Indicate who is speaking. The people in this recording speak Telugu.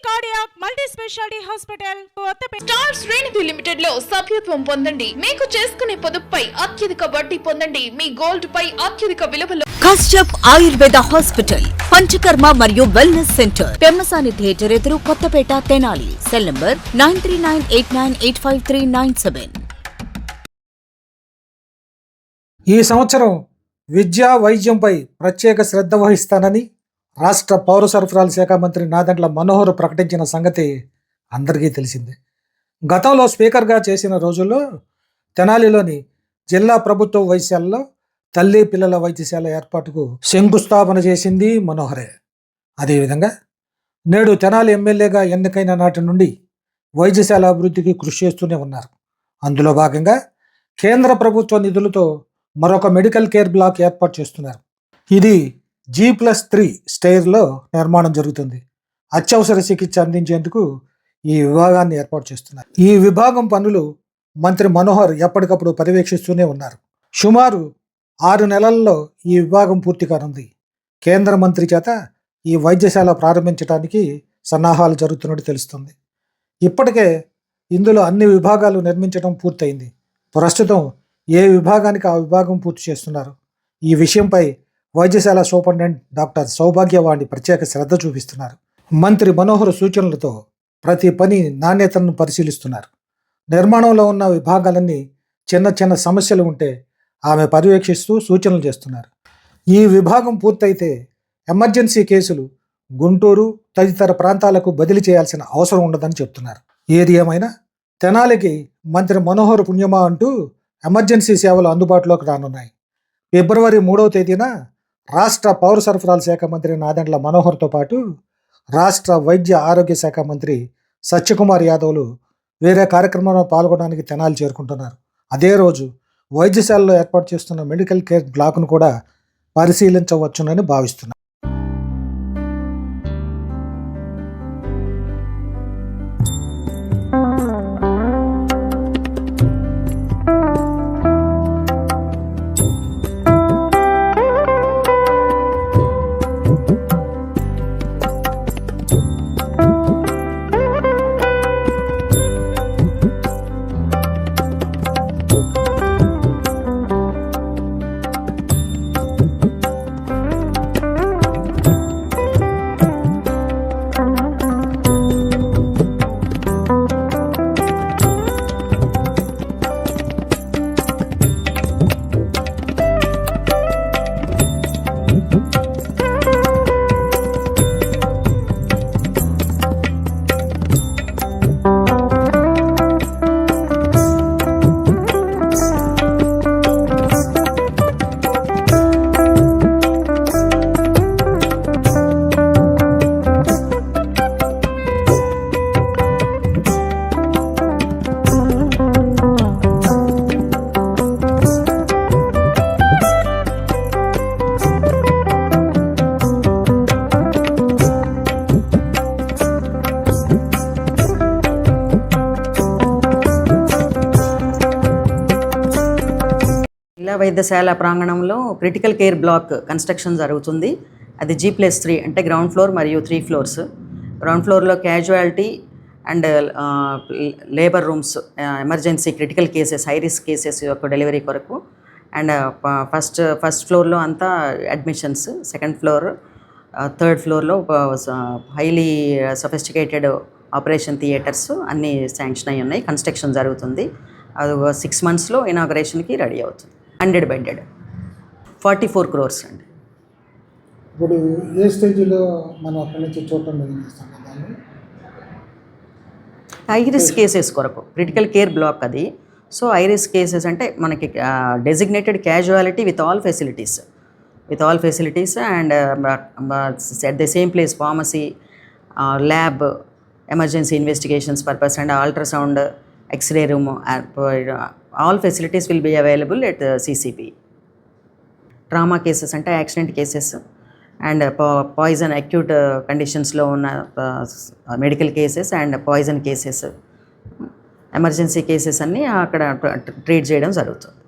Speaker 1: Cardiac multi speciality hospital
Speaker 2: star శ్రేణి లిమిటెడ్ లో సభ్యత్వం పొందండి. మీకు చేసుకునే పొదుపుపై అత్యధిక వడ్డీ పొందండి. మీ గోల్డ్ పై అత్యధిక విలువలో
Speaker 3: కశ్యప్ ఆయుర్వేద హాస్పిటల్, పంచకర్మ మరియు వెల్నెస్ సెంటర్, పెమ్మసాని థియేటర్ ఎదురు, కొత్తపేట, తెనాలి. Cell number 9398985397.
Speaker 4: ఈ సంవత్సరం విద్యా వైద్యంపై ప్రత్యేక శ్రద్ధ వహిస్తానని రాష్ట్ర పౌర సరఫరాల శాఖ మంత్రి నాదెండ్ల మనోహర్ ప్రకటించిన సంగతి అందరికీ తెలిసిందే. గతంలో స్పీకర్గా చేసిన రోజుల్లో తెనాలిలోని జిల్లా ప్రభుత్వ వైద్యశాలలో తల్లి పిల్లల వైద్యశాల ఏర్పాటుకు శంకుస్థాపన చేసింది మనోహరే. అదేవిధంగా నేడు తెనాలి ఎమ్మెల్యేగా ఎన్నికైన నాటి నుండి వైద్యశాల అభివృద్ధికి కృషి చేస్తూనే ఉన్నారు. అందులో భాగంగా కేంద్ర ప్రభుత్వ నిధులతో మరొక మెడికల్ కేర్ బ్లాక్ ఏర్పాటు చేస్తున్నారు. ఇది G+3 స్టైర్లో నిర్మాణం జరుగుతుంది. అత్యవసర చికిత్స అందించేందుకు ఈ విభాగాన్ని ఏర్పాటు చేస్తున్నారు. ఈ విభాగం పనులు మంత్రి మనోహర్ ఎప్పటికప్పుడు పర్యవేక్షిస్తూనే ఉన్నారు. సుమారు 6 నెలల్లో ఈ విభాగం పూర్తి కానుంది. కేంద్ర మంత్రి చేత ఈ వైద్యశాల ప్రారంభించడానికి సన్నాహాలు జరుగుతున్నట్టు తెలుస్తుంది. ఇప్పటికే ఇందులో అన్ని విభాగాలు నిర్మించడం పూర్తయింది. ప్రస్తుతం ఏ విభాగానికి ఆ విభాగం పూర్తి చేస్తున్నారు. ఈ విషయంపై వైద్యశాల సూపరింటెండెంట్ డాక్టర్ సౌభాగ్యవాణి ప్రత్యేక శ్రద్ధ చూపిస్తున్నారు. మంత్రి మనోహర్ సూచనలతో ప్రతి పని నాణ్యతను పరిశీలిస్తున్నారు. నిర్మాణంలో ఉన్న విభాగాలన్నీ చిన్న చిన్న సమస్యలు ఉంటే ఆమె పర్యవేక్షిస్తూ సూచనలు చేస్తున్నారు. ఈ విభాగం పూర్తయితే ఎమర్జెన్సీ కేసులు గుంటూరు తదితర ప్రాంతాలకు బదిలీ చేయాల్సిన అవసరం ఉండదని చెప్తున్నారు. ఏది ఏమైనా తెనాలికి మంత్రి మనోహర్ పుణ్యమా అంటూ ఎమర్జెన్సీ సేవలు అందుబాటులోకి రానున్నాయి. ఫిబ్రవరి 3వ తేదీన రాష్ట్ర పౌర సరఫరాల శాఖ మంత్రి నాదెండ్ల మనోహర్తో పాటు రాష్ట్ర వైద్య ఆరోగ్య శాఖ మంత్రి సత్యకుమార్ యాదవ్లు వేరే కార్యక్రమంలో పాల్గొనడానికి తెనాలి చేరుకుంటున్నారు. అదే రోజు వైద్యశాలలో ఏర్పాటు చేస్తున్న మెడికల్ కేర్ బ్లాక్ను కూడా పరిశీలించవచ్చునని భావిస్తున్నారు.
Speaker 5: జిల్లా వైద్యశాల ప్రాంగణంలో క్రిటికల్ కేర్ బ్లాక్ కన్స్ట్రక్షన్ జరుగుతుంది. అది G+3 అంటే గ్రౌండ్ ఫ్లోర్ మరియు 3 ఫ్లోర్స్. గ్రౌండ్ ఫ్లోర్లో casualty and labour rooms, emergency critical cases, high risk cases యొక్క డెలివరీ కొరకు. అండ్ ఫస్ట్ ఫ్లోర్లో అంతా అడ్మిషన్స్, సెకండ్ ఫ్లోర్, థర్డ్ ఫ్లోర్లో హైలీ సొఫిస్టికేటెడ్ ఆపరేషన్ థియేటర్స్ అన్నీ శాంక్షన్ అయి ఉన్నాయి. కన్స్ట్రక్షన్ జరుగుతుంది. అది 6 monthsలో ఇనాగరేషన్కి రెడీ అవుతుంది. 100 bedded, 44 crores అండి.
Speaker 4: ఇప్పుడు ఏ స్టేజ్లో మనం అక్కడి నుంచి చూడటం
Speaker 5: హై రిస్క్ కేసెస్ కొరకు క్రిటికల్ కేర్ బ్లాక్ అది. సో హై రిస్క్ కేసెస్ అంటే మనకి designated casualty with all facilities and at the same place pharmacy, lab, emergency investigations purpose and ultrasound, X-ray room, all facilities will be available at CCP. Trauma cases ante accident cases and poison acute conditions lo unna medical cases and poison cases, emergency cases anni akkada treat cheyadam jarugutundi.